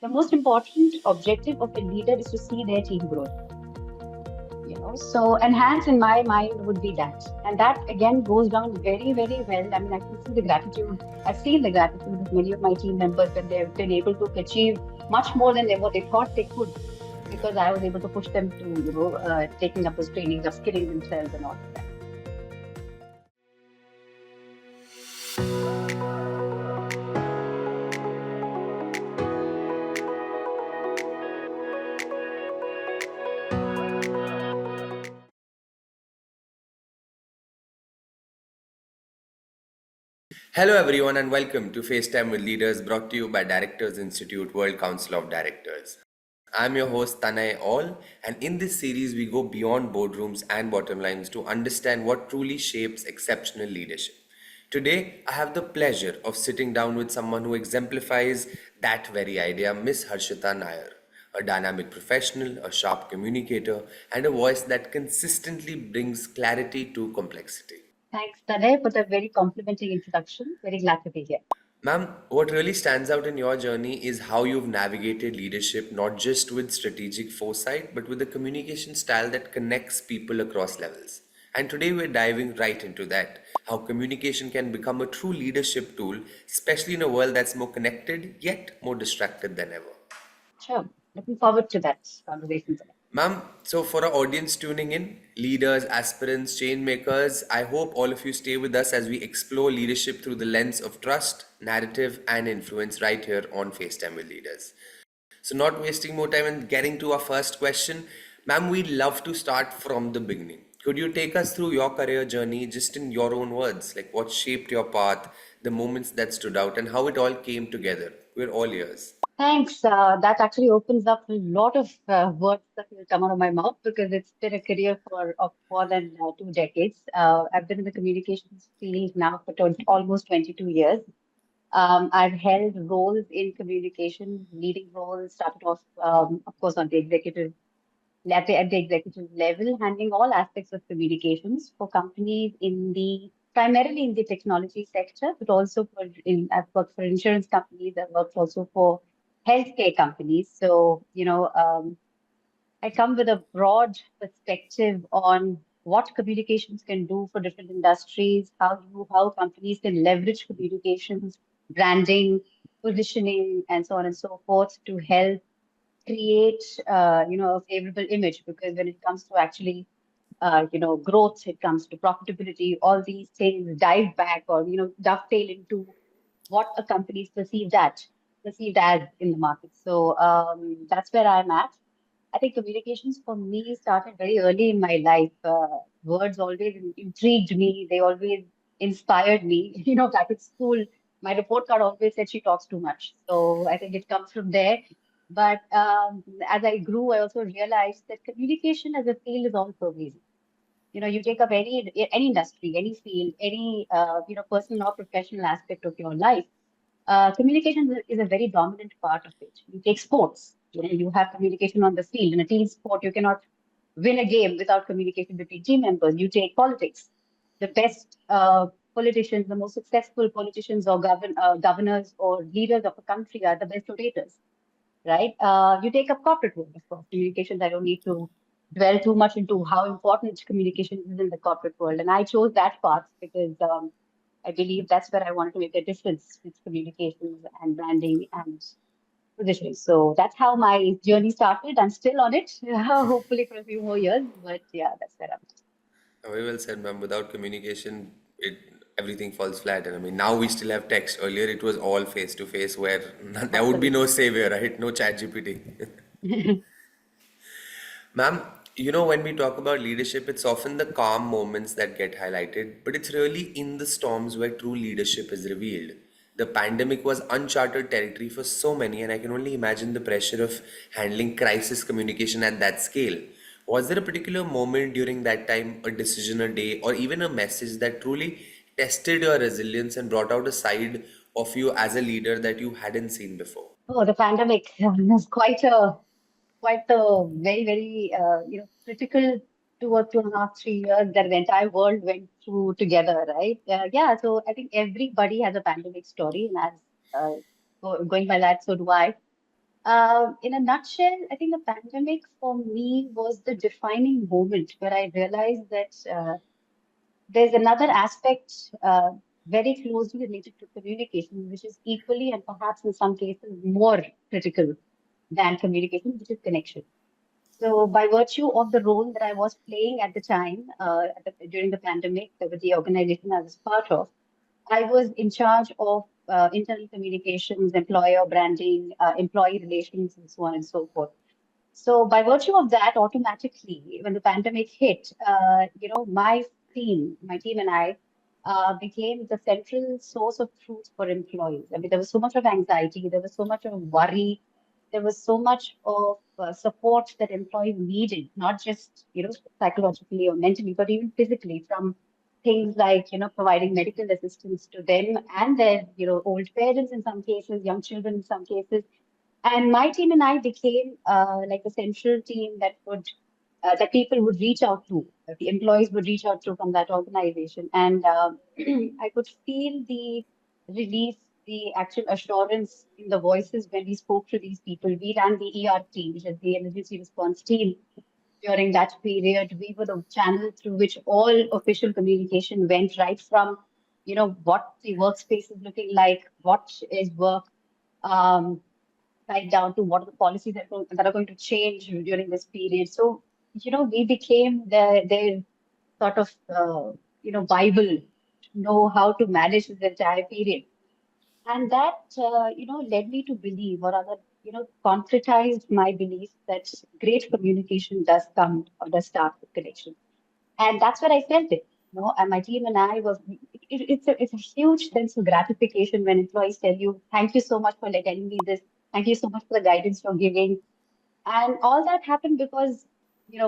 The most important objective of a leader is to see their team growth. So enhance in my mind would be that, and that again goes down very, very well. I mean, I can see the gratitude. I've seen the gratitude of many of my team members when they've been able to achieve much more than what they thought they could, because I was able to push them to taking up those trainings, upskilling themselves and all of that. Hello, everyone, and welcome to FaceTime with Leaders brought to you by Directors Institute World Council of Directors. I'm your host, Tanay All, and in this series, we go beyond boardrooms and bottom lines to understand what truly shapes exceptional leadership. Today, I have the pleasure of sitting down with someone who exemplifies that very idea, Miss Harshita Nair, a dynamic professional, a sharp communicator, and a voice that consistently brings clarity to complexity. Thanks, Tanay, for the very complimenting introduction. Very glad to be here. Ma'am, what really stands out in your journey is how you've navigated leadership not just with strategic foresight, but with a communication style that connects people across levels. And today we're diving right into that how communication can become a true leadership tool, especially in a world that's more connected yet more distracted than ever. Sure, looking forward to that conversation today. Ma'am, so for our audience tuning in, leaders, aspirants, change makers, I hope all of you stay with us as we explore leadership through the lens of trust, narrative, and influence right here on FaceTime with Leaders. So, not wasting more time and getting to our first question, ma'am, we'd love to start from the beginning. Could you take us through your career journey just in your own words? Like what shaped your path, the moments that stood out, and how it all came together? We're all ears. Thanks. That actually opens up a lot of words that will come out of my mouth because it's been a career for of more than 2 decades. I've been in the communications field now for almost 22 years. I've held roles in communication, leading roles, started off, of course, on the executive at the executive level, handling all aspects of communications for companies in the primarily in the technology sector, but also I've worked for insurance companies. I've worked also for healthcare companies. So I come with a broad perspective on what communications can do for different industries, how companies can leverage communications, branding, positioning, and so on and so forth to help create a favorable image, because when it comes to actually growth, it comes to profitability, all these things dive back or dovetail into what a company is perceived as in the market. So that's where I'm at. I think communications for me started very early in my life. Words always intrigued me. They always inspired me. Back at school, my report card always said she talks too much. So I think it comes from there. But as I grew, I also realized that communication as a field is all pervasive. You take up any industry, any field, any personal or professional aspect of your life. Communication is a very dominant part of it. You take sports, you have communication on the field. In a team sport, you cannot win a game without communication between team members. You take politics. The best politicians, the most successful politicians or governors or leaders of a country are the best orators, right? You take up corporate world, of course. Communications, I don't need to dwell too much into how important communication is in the corporate world. And I chose that path because I believe that's where I wanted to make a difference with communications and branding and positioning. So that's how my journey started. I'm still on it, hopefully for a few more years. But yeah, that's where I'm at. Very well said, ma'am. Without communication, everything falls flat. And I mean, now we still have text. Earlier, it was all face to face, where there would be no Absolutely. savior, right? No chat GPT. Ma'am, when we talk about leadership, it's often the calm moments that get highlighted, but it's really in the storms where true leadership is revealed. The pandemic was uncharted territory for so many, and I can only imagine the pressure of handling crisis communication at that scale. Was there a particular moment during that time, a decision, a day, or even a message that truly tested your resilience and brought out a side of you as a leader that you hadn't seen before? Oh, the pandemic was quite a very, very, critical 2 or 2.5, 3 years that the entire world went through together, right? Yeah, so I think everybody has a pandemic story, and as going by that, so do I. In a nutshell, I think the pandemic for me was the defining moment where I realized that there's another aspect very closely related to communication, which is equally and perhaps in some cases more critical than communication, which is connection. So, by virtue of the role that I was playing at the time, during the pandemic, with the organization I was part of, I was in charge of internal communications, employer branding, employee relations, and so on and so forth. So by virtue of that, automatically, when the pandemic hit, my team and I became the central source of truth for employees. I mean, there was so much of anxiety, there was so much of worry, there was so much of support that employees needed, not just, psychologically or mentally, but even physically, from things like, providing medical assistance to them and their, old parents in some cases, young children in some cases, and my team and I became like the central team that people would reach out to, that the employees would reach out to from that organization. And I could feel the relief, the actual assurance in the voices when we spoke to these people. We ran the ER team, which is the emergency response team. During that period, we were the channel through which all official communication went, right from, what the workspace is looking like, what is work. Um, right down to what are the policies that are going to change during this period. So, we became their sort of, Bible to know how to manage this entire period. And that, led me to believe, or rather, concretized my belief that great communication does come or does start with connection. And that's where I felt it. And my team and I was, it's a huge sense of gratification when employees tell you, thank you so much for telling me this. Thank you so much for the guidance you're giving. And all that happened because,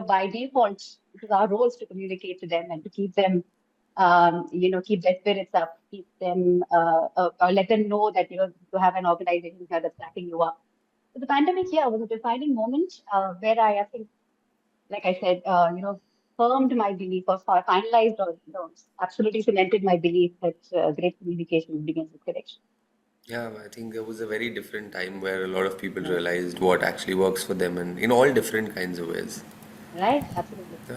by default, it was our roles to communicate to them and to keep them, keep their spirits up, keep them, or let them know that, you have an organization here that's backing you up. So the pandemic, yeah, was a defining moment where I think, like I said, firmed my belief or finalized or absolutely cemented my belief that great communication begins with connection. Yeah, I think there was a very different time where a lot of people realized what actually works for them and in all different kinds of ways. Right? Absolutely. Yeah.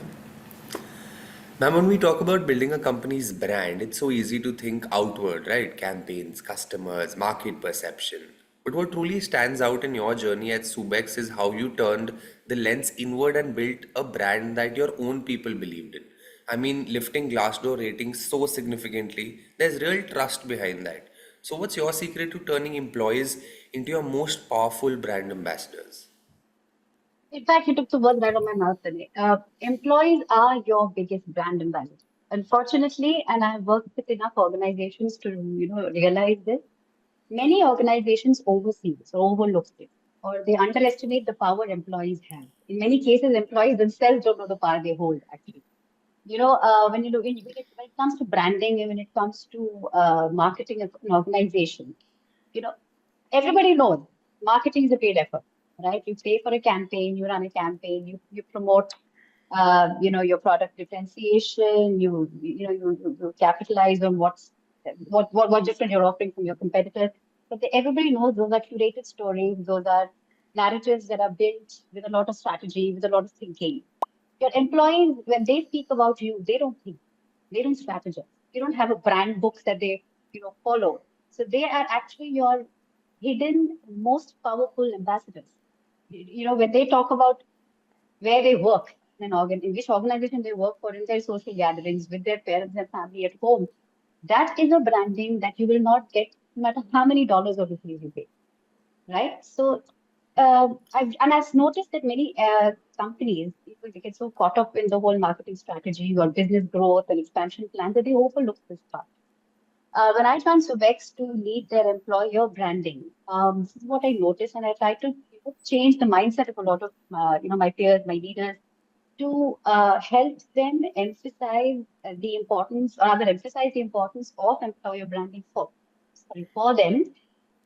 Ma'am, when we talk about building a company's brand, it's so easy to think outward, right? Campaigns, customers, market perception. But what truly stands out in your journey at Subex is how you turned the lens inward and built a brand that your own people believed in. I mean, lifting Glassdoor ratings so significantly, there's real trust behind that. So, what's your secret to turning employees into your most powerful brand ambassadors? In fact, you took the words right out of my mouth today. Employees are your biggest brand ambassador. Unfortunately, and I've worked with enough organizations to, realize this, many organizations oversee this or overlook this, or they underestimate the power employees have. In many cases, employees themselves don't know the power they hold, actually. When you look when it comes to branding and when it comes to marketing of an organization, you know, everybody knows marketing is a paid effort, right? You pay for a campaign, you run a campaign, you promote, your product differentiation, you capitalize on what different you're offering from your competitors. But everybody knows those are curated stories, those are narratives that are built with a lot of strategy, with a lot of thinking. Your employees, when they speak about you, they don't think, they don't strategize. They don't have a brand book that they, follow. So they are actually your hidden, most powerful ambassadors. When they talk about where they work in which organization they work for, in their social gatherings, with their parents and family at home, that is a branding that you will not get no matter how many dollars or rupees you pay, right? So, I've noticed that many companies, people they get so caught up in the whole marketing strategy or business growth and expansion plan that they overlook this part. When I joined Subex to lead their employer branding, this is what I noticed, and I try to change the mindset of a lot of my peers, my leaders, to help them emphasize the importance, or rather emphasize the importance of employer branding for them,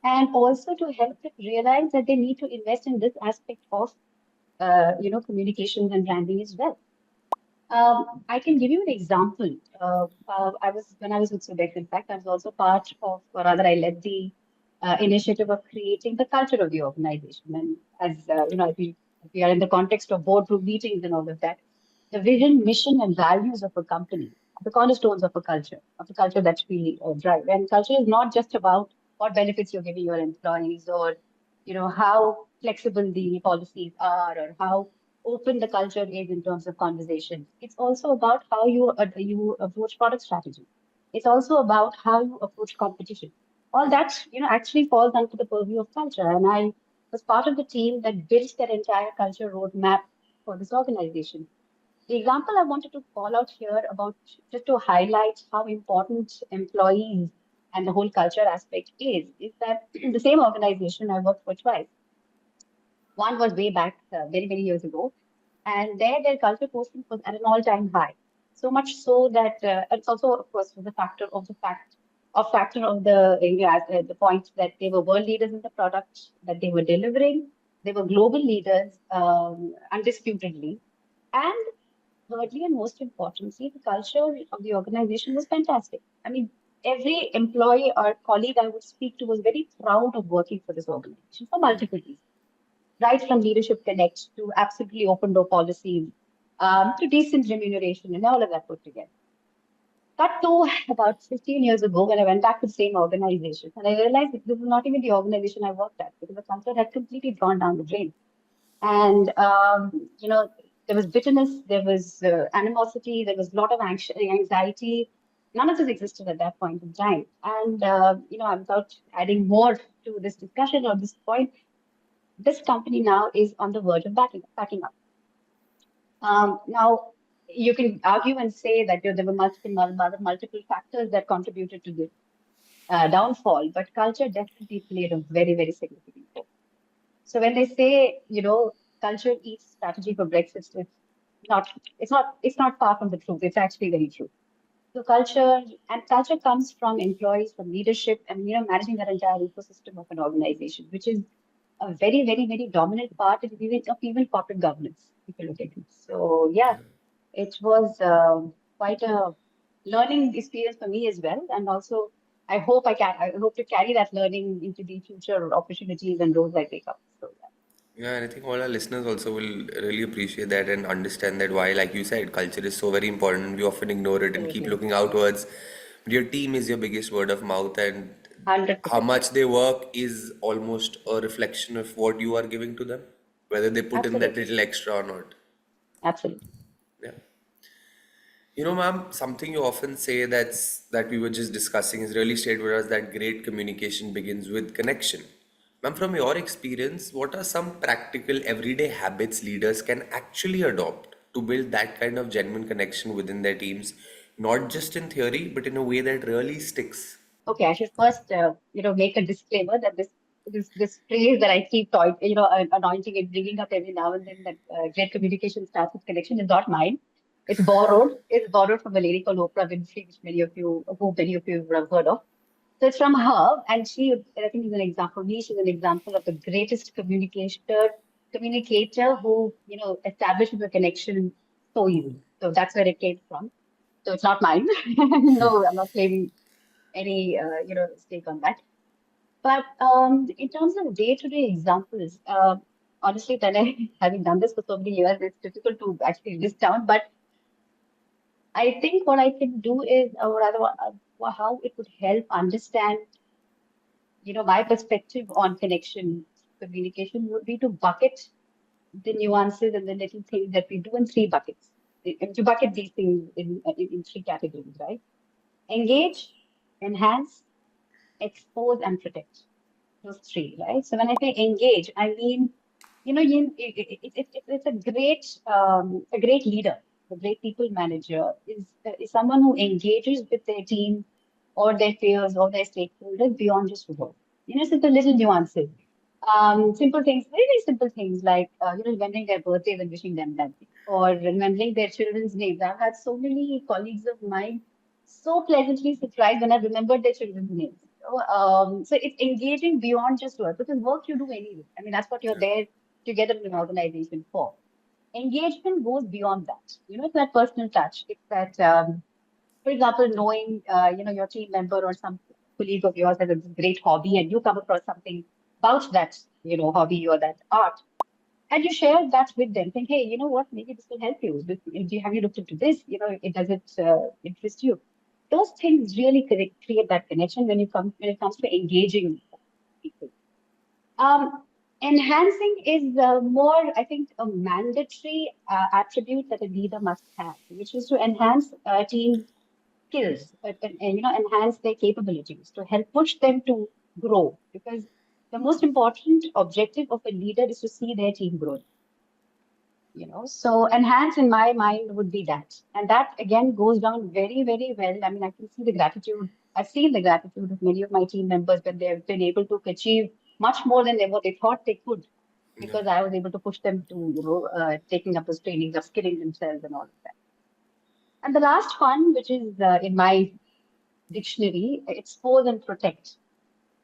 and also to help them realize that they need to invest in this aspect of communications and branding as well. I can give you an example. I was when I was with Subex. In fact, I was also part of, or rather, I led the initiative of creating the culture of the organization. And as if we are in the context of boardroom meetings and all of that, the vision, mission, and values of a company are the cornerstones of the culture that we drive. And culture is not just about what benefits you're giving your employees, or how flexible the policies are, or how open the culture is in terms of conversations. It's also about how you approach product strategy. It's also about how you approach competition. All that actually falls under the purview of culture. And I was part of the team that built that entire culture roadmap for this organization. The example I wanted to call out here about, just to highlight how important employees and the whole culture aspect is that the same organization I worked for twice. One was way back very, many years ago, and there their culture posting was at an all-time high. So much so that it's also, of course, was a factor of the the point that they were world leaders in the product that they were delivering. They were global leaders, undisputedly, and thirdly, and most importantly, the culture of the organization was fantastic. I mean, every employee or colleague I would speak to was very proud of working for this organization for multiple reasons, right from leadership connect to absolutely open door policies, to decent remuneration and all of that put together. Cut to about 15 years ago when I went back to the same organization, and I realized that this was not even the organization I worked at, because the culture had completely gone down the drain. And there was bitterness, there was animosity, there was a lot of anxiety. None of this existed at that point in time. And without adding more to this discussion or this point, this company now is on the verge of backing up. Now, you can argue and say that there were multiple factors that contributed to this downfall, but culture definitely played a very, very significant role. So when they say, culture eats strategy for breakfast, not, it's not far from the truth. It's actually very true. So culture comes from employees, from leadership, and managing that entire ecosystem of an organization, which is a very, very, very dominant part of even corporate governance, if you look at it. So yeah, it was quite a learning experience for me as well, and also I hope to carry that learning into the future opportunities and roles I take up. So Yeah, and I think all our listeners also will really appreciate that and understand that why, like you said, culture is so very important. We often ignore it and keep absolutely, looking outwards. But your team is your biggest word of mouth, and how 100%, much they work is almost a reflection of what you are giving to them, whether they put in that absolutely, little extra or not. absolutely. Yeah. You know, ma'am, something you often say that we were just discussing is really stayed with us that great communication begins with connection. Ma'am, from your experience, what are some practical everyday habits leaders can actually adopt to build that kind of genuine connection within their teams, not just in theory, but in a way that really sticks? Okay, I should first, make a disclaimer that this phrase that I keep anointing and bringing up every now and then, that great communication starts with connection, is not mine. It's borrowed. It's borrowed from a lady called Oprah Winfrey, who many of you would have heard of. So it's from her, and I think, is an example. For me, she's an example of the greatest communicator who, establishes a connection so easily. So that's where it came from. So it's not mine. No, I'm not claiming any, stake on that. But in terms of day-to-day examples, honestly, then having done this for so many years, it's difficult to actually list down. But I think what I can do is, or rather, how it would help understand, my perspective on connection communication would be to bucket the nuances and the little things that we do in three buckets. And to bucket these things in three categories, right? Engage, enhance, expose, and protect. Those three, right? So when I say engage, I mean, it's a great leader, a great people manager is someone who engages with their team or their peers or their stakeholders beyond just work. So the little nuances, simple things, very, very simple things like, remembering their birthdays and wishing them that, or remembering their children's names. I've had so many colleagues of mine so pleasantly surprised when I remembered their children's names. So it's engaging beyond just work, because work you do anyway. I mean, that's what you're there together in an organization for. Engagement goes beyond that. It's that personal touch. It's that, for example, knowing, your team member or something. colleague of yours has a great hobby and you come across something about that, hobby or that art, and you share that with them, think, hey, you know what, maybe this will help you. Have you looked into this? Does it interest you? Those things really create that connection when it comes to engaging people. Um, Enhancing is more, I think, a mandatory attribute that a leader must have, which is to enhance team skills and enhance their capabilities to help push them to grow. Because the most important objective of a leader is to see their team grow. So enhance in my mind would be that. And that again goes down very, very well. I mean, I can see the gratitude. I've seen the gratitude of many of my team members when they've been able to achieve much more than what they thought they could, Yeah. because I was able to push them to, taking up those trainings, upskilling themselves and all of that. And the last one, which is in my dictionary, expose and protect.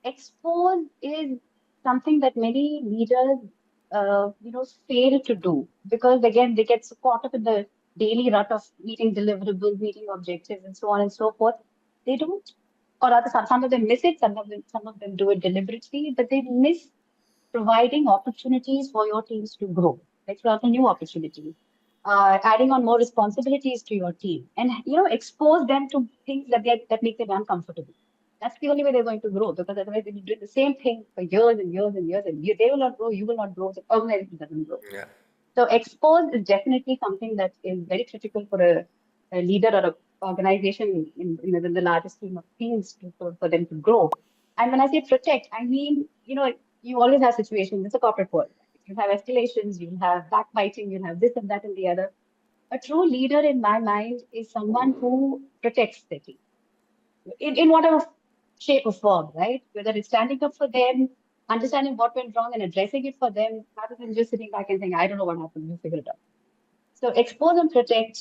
Expose is something that many leaders, fail to do, because again, they get so caught up in the daily rut of meeting deliverables, meeting objectives, and so on and so forth. They don't, or rather, some of them miss it. Some of them do it deliberately, but they miss providing opportunities for your teams to grow, like for example, new opportunities, adding on more responsibilities to your team, and expose them to things that make them uncomfortable. That's the only way they're going to grow, because otherwise, if you do the same thing for years and years and years, and they will not grow, you will not grow, the organization doesn't grow. Yeah. So expose is definitely something that is very critical for a leader or an organization in the largest scheme of things for them to grow. And when I say protect, I mean, you always have situations, it's a corporate world. You have escalations, you'll have backbiting, you'll have this and that and the other. A true leader, in my mind, is someone who protects the team in whatever shape or form, right? Whether it's standing up for them, understanding what went wrong and addressing it for them, rather than just sitting back and saying, I don't know what happened, you figure it out. So expose and protect,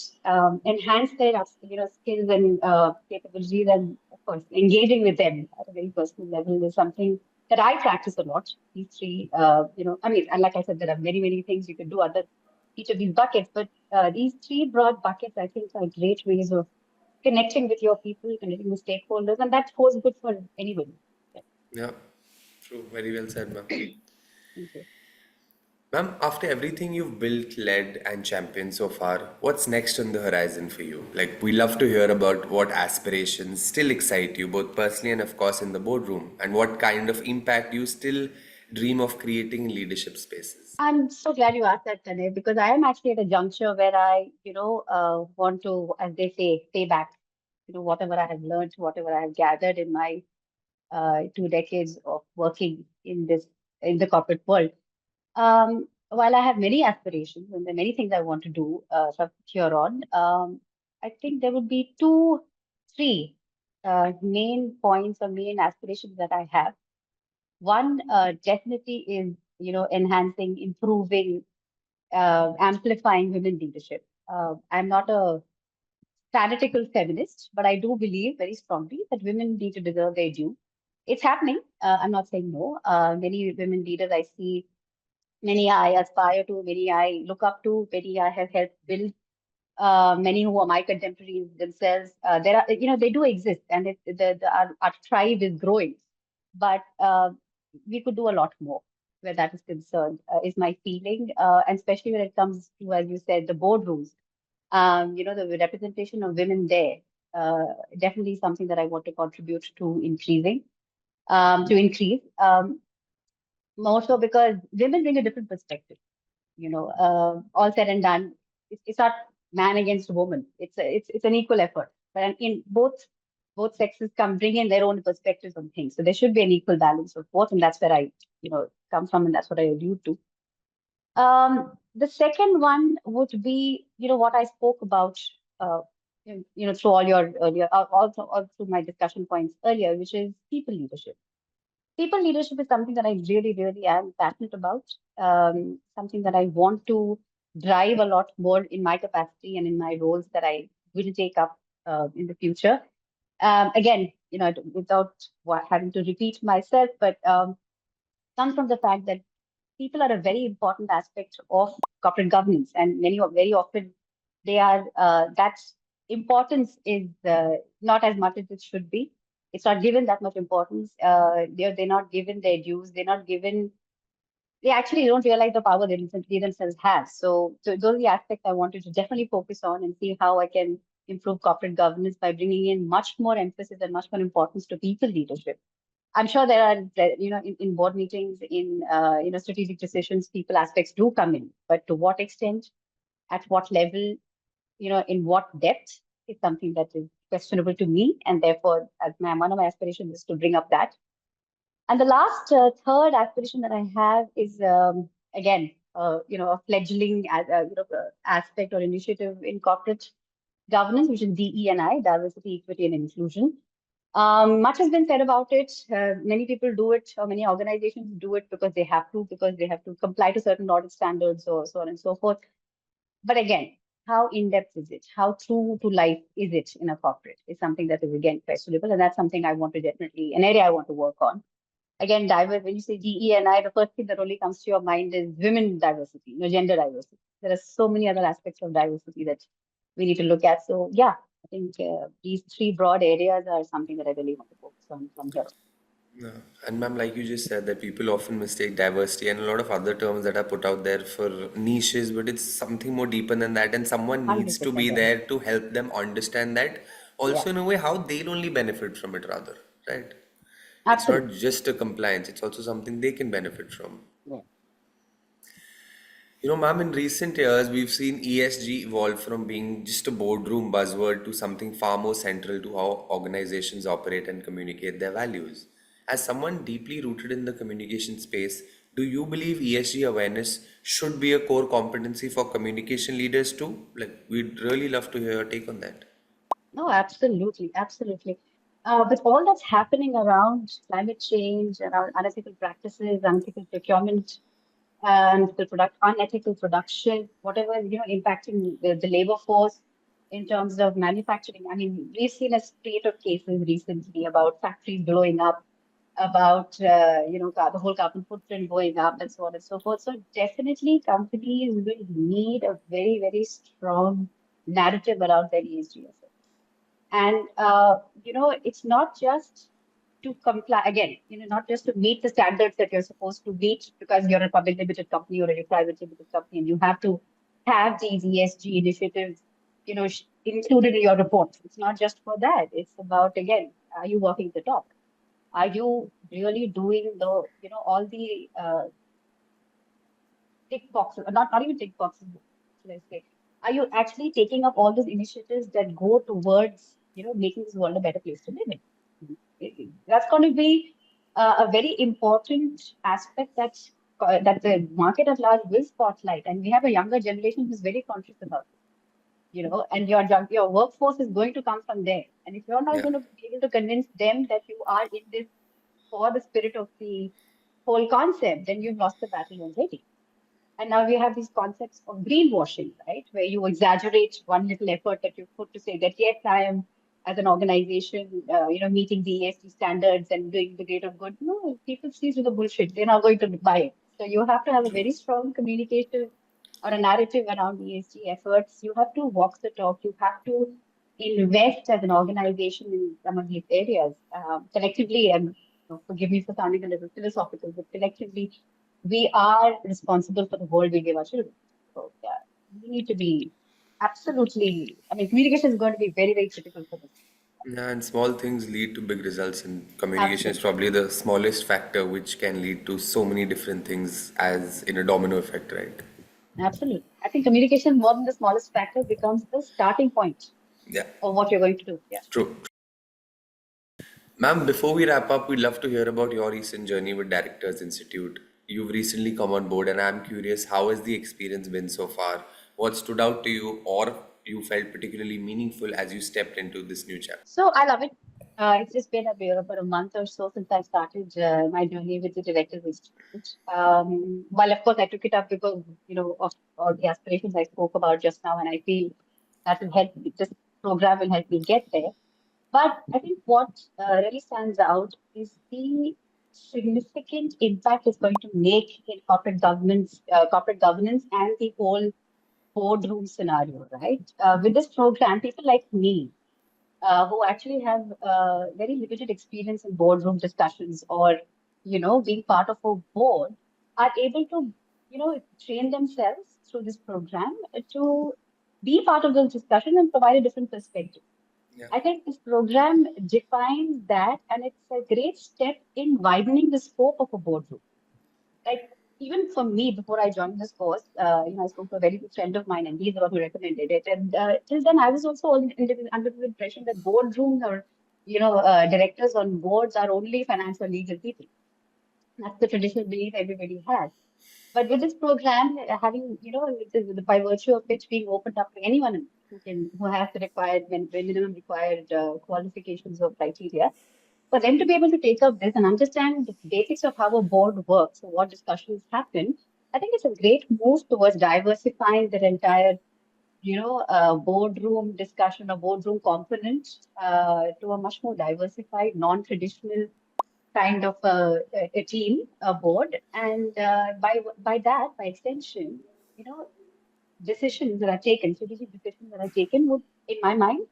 enhance their skills and capabilities, and of course engaging with them at a very personal level is something that I practice a lot. These three, I mean, and like I said, there are many many things you can do under each of these buckets, but these three broad buckets I think are great ways of connecting with your people, connecting with stakeholders, and that holds good for anybody. Yeah, Yeah. True. Very well said, ma'am. thank you. Ma'am, after everything you've built, led, and championed so far, what's next on the horizon for you? Like, we love to hear about what aspirations still excite you, both personally and, of course, in the boardroom, and what kind of impact you still dream of creating in leadership spaces. I'm so glad you asked that, Tanay, because I am actually at a juncture where I, want to, as they say, pay back, whatever I have learned, whatever I have gathered in my 2 decades of working in the corporate world. While I have many aspirations and there are many things I want to do from here on, I think there would be three main points or main aspirations that I have. One definitely is, enhancing, improving, amplifying women leadership. I'm not a fanatical feminist, but I do believe very strongly that women need to deserve their due. It's happening. I'm not saying no. Many women leaders I see, many I aspire to, many I look up to, many I have helped build, many who are my contemporaries themselves. There are, they do exist, and our tribe is growing. But we could do a lot more where that is concerned, is my feeling, and especially when it comes to, as you said, the boardrooms. The representation of women there, definitely something that I want to contribute to to increase. More so because women bring a different perspective. All said and done, it's not man against woman. It's an equal effort. But in both sexes bring in their own perspectives on things. So there should be an equal balance of both, and that's where I come from, and that's what I allude to. The second one would be, what I spoke about, through all your earlier, also all through my discussion points earlier, which is people leadership. People leadership is something that I really, really am passionate about. Something that I want to drive a lot more in my capacity and in my roles that I will take up in the future. Again, without having to repeat myself, but comes from the fact that people are a very important aspect of corporate governance, and very often they are that importance is not as much as it should be. It's not given that much importance. They're not given their dues. They're not given. They actually don't realize the power they themselves have. So those are the aspects I wanted to definitely focus on and see how I can improve corporate governance by bringing in much more emphasis and much more importance to people leadership. I'm sure there are, in board meetings, in strategic decisions, people aspects do come in, but to what extent, at what level, in what depth is something that is questionable to me, and therefore, as one of my aspirations is to bring up that. And the last third aspiration that I have is again, a fledgling aspect or initiative in corporate governance, which is DE&I, diversity, equity, and inclusion. Much has been said about it. Many people do it, or many organizations do it because they have to comply to certain audit standards, or so on and so forth. But again, how in-depth is it? How true to life is it in a corporate? Is something that is again questionable, and that's something I want to definitely an area I want to work on. Again, diverse. When you say DE&I, the first thing that only comes to your mind is women diversity, gender diversity. There are so many other aspects of diversity that we need to look at. So yeah, I think these three broad areas are something that I really want to focus on from here. Yeah. And ma'am, like you just said, that people often mistake diversity and a lot of other terms that are put out there for niches, but it's something more deeper than that. And someone needs to 100%, be yeah. there to help them understand that, Yeah, also in a way how they'll only benefit from it, rather, right? It's not absolutely. just a compliance, it's also something they can benefit from. Yeah. Ma'am, in recent years, we've seen ESG evolve from being just a boardroom buzzword to something far more central to how organizations operate and communicate their values. As someone deeply rooted in the communication space, do you believe ESG awareness should be a core competency for communication leaders too? Like, we'd really love to hear your take on that. No, absolutely, absolutely. With all that's happening around climate change, around unethical practices, unethical procurement, and the unethical production, whatever, impacting the labor force in terms of manufacturing. I mean, we've seen a spate of cases recently about factories blowing up, about the whole carbon footprint going up, and so on and so forth. So definitely, companies will need a very, very strong narrative around their ESG efforts. And it's not just to comply again, not just to meet the standards that you're supposed to meet because you're a public limited company or a private limited company, and you have to have these ESG initiatives, included in your report. It's not just for that. It's about, again, are you walking the talk? Are you really doing all the tick boxes, not even tick boxes, let's say. Are you actually taking up all those initiatives that go towards, making this world a better place to live in? That's going to be a very important aspect that the market at large will spotlight. And we have a younger generation who's very conscious about it, and your workforce is going to come from there. And if you're not Yeah. going to be able to convince them that you are in this for the spirit of the whole concept, then you've lost the battle already. And now we have these concepts of greenwashing, right? Where you exaggerate one little effort that you put to say that, yes, I am, as an organization, meeting the ESG standards and doing the greater good. No, people see through the bullshit. They're not going to buy it. So you have to have a very strong communication or a narrative around ESG efforts. You have to walk the talk. You have to invest as an organization in some of these areas. Collectively, and forgive me for sounding a little philosophical, but collectively, we are responsible for the world we give our children. So yeah, we need to be absolutely. I mean, communication is going to be very, very critical for this. Yeah, and small things lead to big results, and communication is Absolutely, probably the smallest factor which can lead to so many different things as in a domino effect, right? absolutely. I think communication, more than the smallest factor, becomes the starting point Yeah, of what you're going to do. Yeah. true. Ma'am, before we wrap up, we'd love to hear about your recent journey with Directors Institute. You've recently come on board, and I'm curious, how has the experience been so far? What stood out to you, or you felt particularly meaningful as you stepped into this new chapter? So I love it. It's just been about a month or so since I started my journey with the Directors Institute. While of course I took it up because of all the aspirations I spoke about just now, and I feel that will help. This program will help me get there. But I think what really stands out is the significant impact it's going to make in corporate governance, and the whole boardroom scenario, right? With this program, people like me. who actually have very limited experience in boardroom discussions or, being part of a board are able to, train themselves through this program to be part of those discussions and provide a different perspective. Yeah. I think this program defines that, and it's a great step in widening the scope of a boardroom. Like even for me, before I joined this course, I spoke to a very good friend of mine, and he's the one who recommended it. And till then, I was also under the impression that boardrooms or directors on boards are only financial legal people. That's the traditional belief everybody has. But with this program, having, by virtue of which being opened up to anyone who has the required, minimum required qualifications or criteria, for them to be able to take up this and understand the basics of how a board works and what discussions happen, I think it's a great move towards diversifying their entire, boardroom discussion or boardroom component to a much more diversified, non-traditional kind of a team, a board, and by extension, you know, decisions that are taken, strategic decisions that are taken would, in my mind,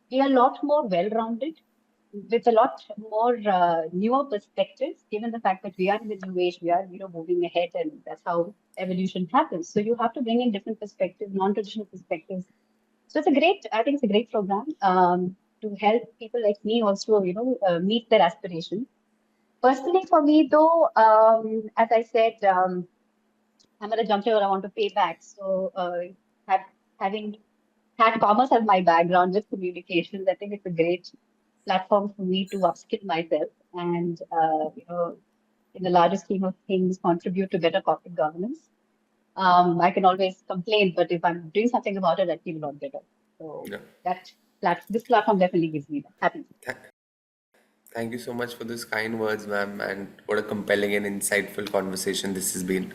be a lot more well-rounded, with a lot more newer perspectives, given the fact that we are in the new age, we are, moving ahead, and that's how evolution happens. So you have to bring in different perspectives, non-traditional perspectives. So I think it's a great program to help people like me also, meet their aspirations. Personally, for me, though, as I said, I'm at a juncture where I want to pay back. So, have, having had commerce as my background with communications, I think it's a great platform for me to upskill myself and, in the larger scheme of things, contribute to better corporate governance. I can always complain, but if I'm doing something about it, I feel a lot better. So Yeah. this platform definitely gives me that happiness. Thank you so much for those kind words, ma'am, and what a compelling and insightful conversation this has been.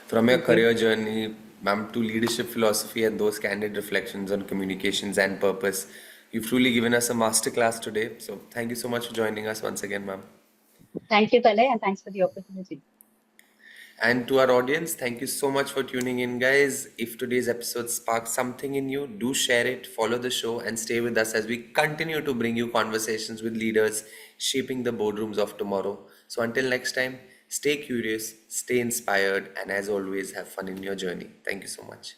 From your Thank you. career journey, ma'am, to leadership philosophy and those candid reflections on communications and purpose, you've truly given us a masterclass today. So thank you so much for joining us once again, ma'am. Thank you, Talay, and thanks for the opportunity. And to our audience, thank you so much for tuning in, guys. If today's episode sparked something in you, do share it, follow the show, and stay with us as we continue to bring you conversations with leaders shaping the boardrooms of tomorrow. So until next time, stay curious, stay inspired, and as always, have fun in your journey. Thank you so much.